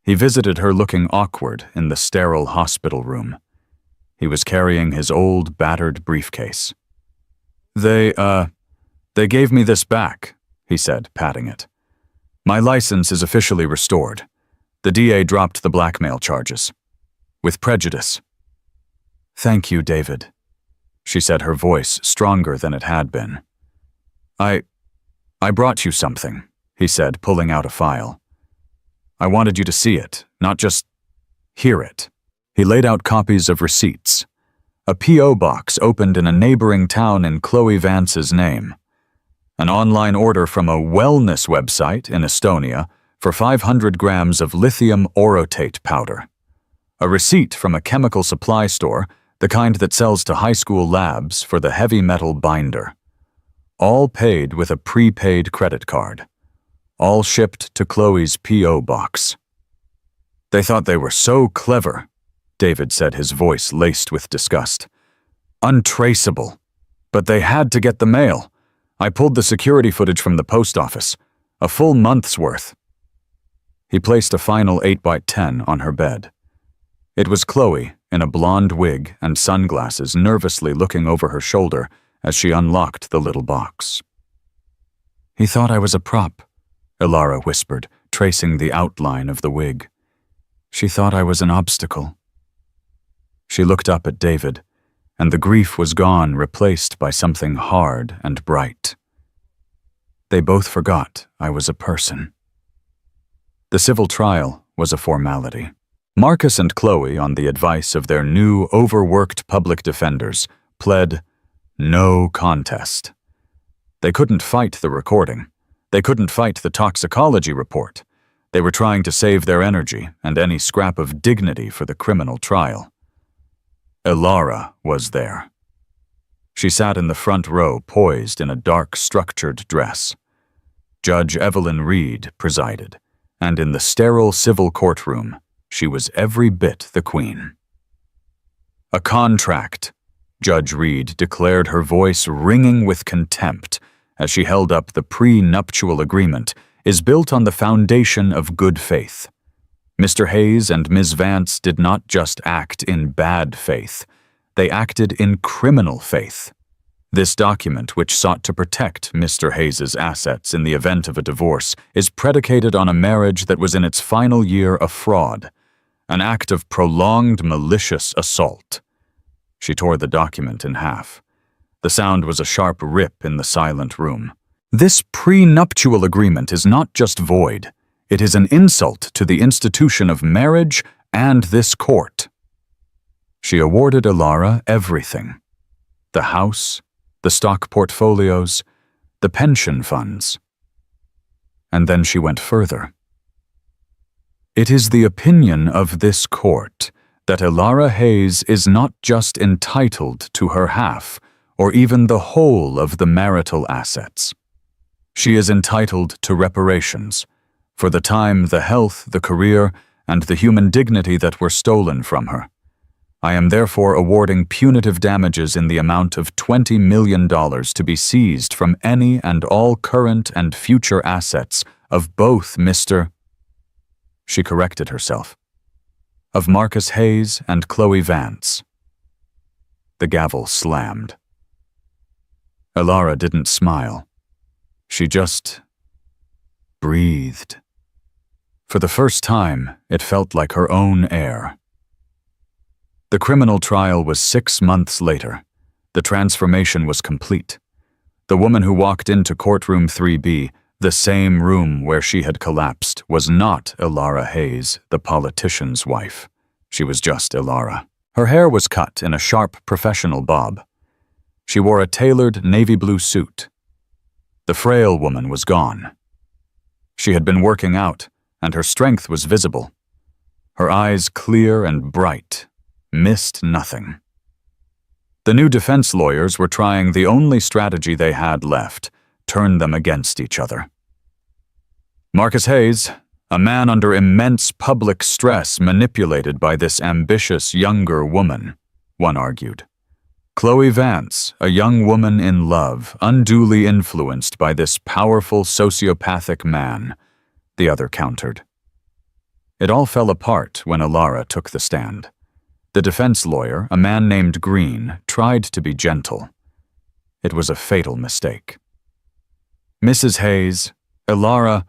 He visited her looking awkward in the sterile hospital room. He was carrying his old, battered briefcase. They gave me this back," he said, patting it. "My license is officially restored. The DA dropped the blackmail charges. With prejudice." "Thank you, David," she said, her voice stronger than it had been. I brought you something," he said, pulling out a file. "I wanted you to see it, not just hear it." He laid out copies of receipts. A P.O. box opened in a neighboring town in Chloe Vance's name. An online order from a wellness website in Estonia for 500 grams of lithium orotate powder. A receipt from a chemical supply store, the kind that sells to high school labs, for the heavy metal binder. All paid with a prepaid credit card. All shipped to Chloe's P.O. box. They thought they were so clever, David said, his voice laced with disgust. Untraceable. But they had to get the mail. I pulled the security footage from the post office. A full month's worth. He placed a final 8x10 on her bed. It was Chloe, in a blonde wig and sunglasses, nervously looking over her shoulder as she unlocked the little box. He thought I was a prop, Ilara whispered, tracing the outline of the wig. She thought I was an obstacle. She looked up at David, and the grief was gone, replaced by something hard and bright. They both forgot I was a person. The civil trial was a formality. Marcus and Chloe, on the advice of their new, overworked public defenders, pled no contest. They couldn't fight the recording. They couldn't fight the toxicology report. They were trying to save their energy and any scrap of dignity for the criminal trial. Ilara was there. She sat in the front row, poised in a dark, structured dress. Judge Evelyn Reed presided, and in the sterile civil courtroom, she was every bit the queen. A contract, Judge Reed declared, her voice ringing with contempt as she held up the pre-nuptial agreement, is built on the foundation of good faith. Mr. Hayes and Ms. Vance did not just act in bad faith, they acted in criminal faith. This document, which sought to protect Mr. Hayes's assets in the event of a divorce, is predicated on a marriage that was in its final year a fraud, an act of prolonged malicious assault. She tore the document in half. The sound was a sharp rip in the silent room. This prenuptial agreement is not just void. It is an insult to the institution of marriage and this court. She awarded Ilara everything. The house, the stock portfolios, the pension funds. And then she went further. It is the opinion of this court that Ilara Hayes is not just entitled to her half, or even the whole of the marital assets. She is entitled to reparations for the time, the health, the career, and the human dignity that were stolen from her. I am therefore awarding punitive damages in the amount of $20 million to be seized from any and all current and future assets of both Mr. She corrected herself. Of Marcus Hayes and Chloe Vance. The gavel slammed. Ilara didn't smile. She just breathed. For the first time, it felt like her own air. The criminal trial was 6 months later. The transformation was complete. The woman who walked into courtroom 3B, the same room where she had collapsed, was not Ilara Hayes, the politician's wife. She was just Ilara. Her hair was cut in a sharp professional bob. She wore a tailored navy blue suit. The frail woman was gone. She had been working out, and her strength was visible. Her eyes, clear and bright, missed nothing. The new defense lawyers were trying the only strategy they had left: turn them against each other. Marcus Hayes, a man under immense public stress manipulated by this ambitious younger woman, one argued. Chloe Vance, a young woman in love, unduly influenced by this powerful sociopathic man, the other countered. It all fell apart when Ilara took the stand. The defense lawyer, a man named Green, tried to be gentle. It was a fatal mistake. Mrs. Hayes, Ilara,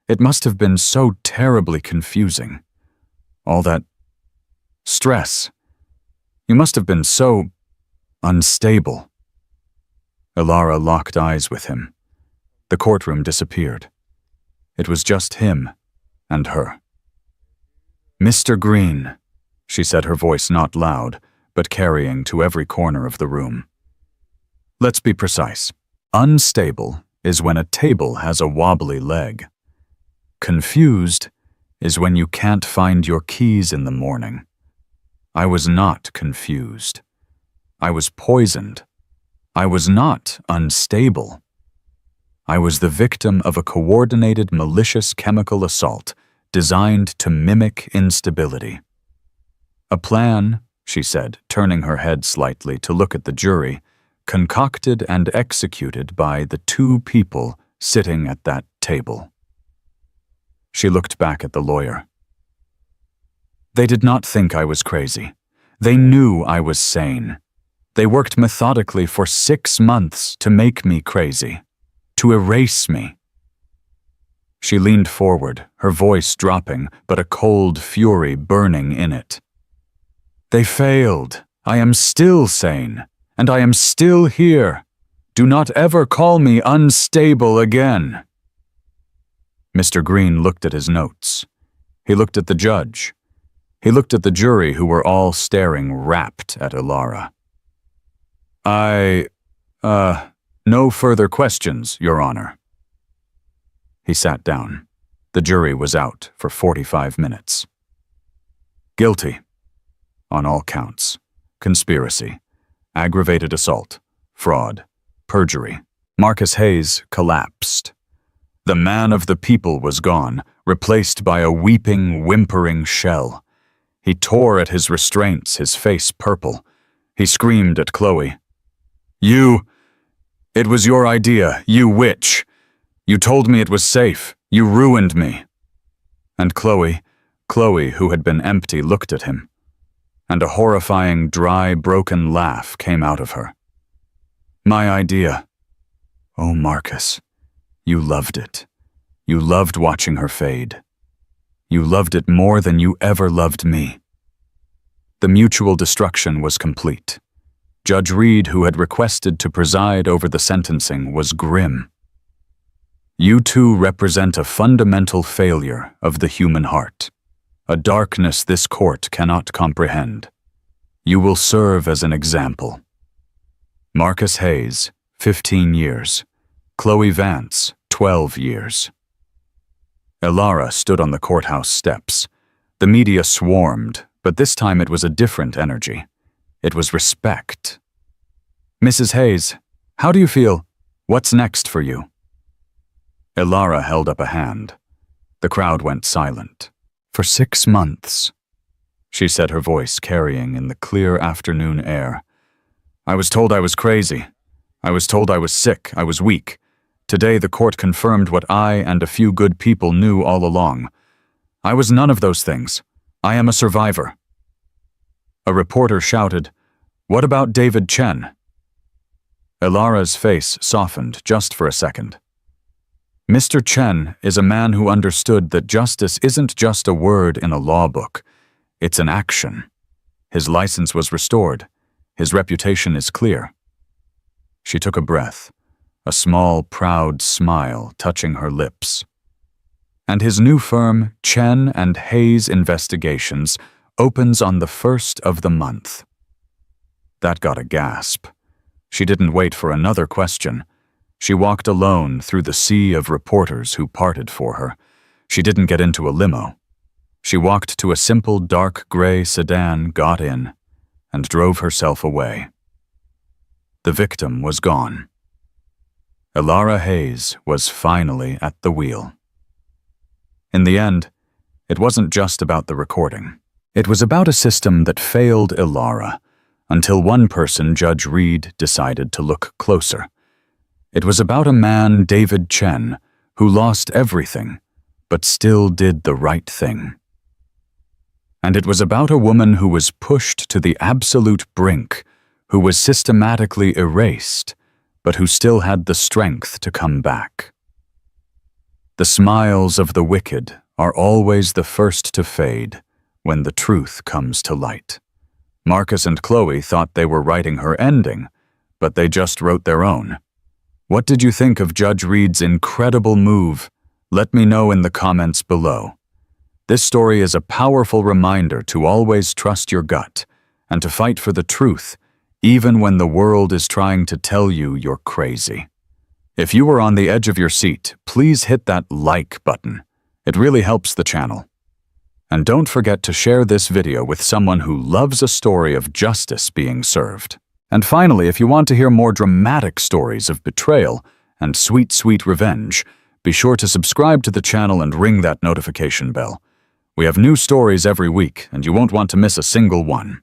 it must have been so terribly confusing. All that stress. You must have been so unstable. Ilara locked eyes with him. The courtroom disappeared. It was just him and her. Mr. Green, she said, her voice not loud, but carrying to every corner of the room. Let's be precise. Unstable is when a table has a wobbly leg. Confused is when you can't find your keys in the morning. I was not confused. I was poisoned. I was not unstable. I was the victim of a coordinated malicious chemical assault designed to mimic instability. A plan, she said, turning her head slightly to look at the jury, concocted and executed by the two people sitting at that table. She looked back at the lawyer. They did not think I was crazy. They knew I was sane. They worked methodically for 6 months to make me crazy, to erase me. She leaned forward, her voice dropping, but a cold fury burning in it. They failed. I am still sane, and I am still here. Do not ever call me unstable again. Mr. Green looked at his notes. He looked at the judge. He looked at the jury, who were all staring rapt at Ilara. No further questions, Your Honor. He sat down. The jury was out for 45 minutes. Guilty. On all counts. Conspiracy. Aggravated assault. Fraud. Perjury. Marcus Hayes collapsed. The man of the people was gone, replaced by a weeping, whimpering shell. He tore at his restraints, his face purple. He screamed at Chloe. It was your idea, you witch. You told me it was safe. You ruined me. And Chloe, who had been empty, looked at him. And a horrifying, dry, broken laugh came out of her. My idea. Oh, Marcus, you loved it. You loved watching her fade. You loved it more than you ever loved me. The mutual destruction was complete. Judge Reed, who had requested to preside over the sentencing, was grim. You two represent a fundamental failure of the human heart, a darkness this court cannot comprehend. You will serve as an example. Marcus Hayes, 15 years. Chloe Vance, 12 years. Ilara stood on the courthouse steps. The media swarmed, but this time it was a different energy. It was respect. Mrs. Hayes, how do you feel? What's next for you? Ilara held up a hand. The crowd went silent. For 6 months, she said, her voice carrying in the clear afternoon air. I was told I was crazy. I was told I was sick, I was weak. Today the court confirmed what I and a few good people knew all along. I was none of those things. I am a survivor. A reporter shouted, What about David Chen? Ilara's face softened just for a second. Mr. Chen is a man who understood that justice isn't just a word in a law book. It's an action. His license was restored. His reputation is clear. She took a breath, a small, proud smile touching her lips. And his new firm, Chen and Hayes Investigations, opens on the 1st of the month. That got a gasp. She didn't wait for another question. She walked alone through the sea of reporters who parted for her. She didn't get into a limo. She walked to a simple dark gray sedan, got in, and drove herself away. The victim was gone. Ilara Hayes was finally at the wheel. In the end, it wasn't just about the recording. It was about a system that failed Ilara, until one person, Judge Reed, decided to look closer. It was about a man, David Chen, who lost everything, but still did the right thing. And it was about a woman who was pushed to the absolute brink, who was systematically erased, but who still had the strength to come back. The smiles of the wicked are always the first to fade when the truth comes to light. Marcus and Chloe thought they were writing her ending, but they just wrote their own. What did you think of Judge Reed's incredible move? Let me know in the comments below. This story is a powerful reminder to always trust your gut and to fight for the truth, even when the world is trying to tell you you're crazy. If you were on the edge of your seat, please hit that like button. It really helps the channel. And don't forget to share this video with someone who loves a story of justice being served. And finally, if you want to hear more dramatic stories of betrayal and sweet, sweet revenge, be sure to subscribe to the channel and ring that notification bell. We have new stories every week, and you won't want to miss a single one.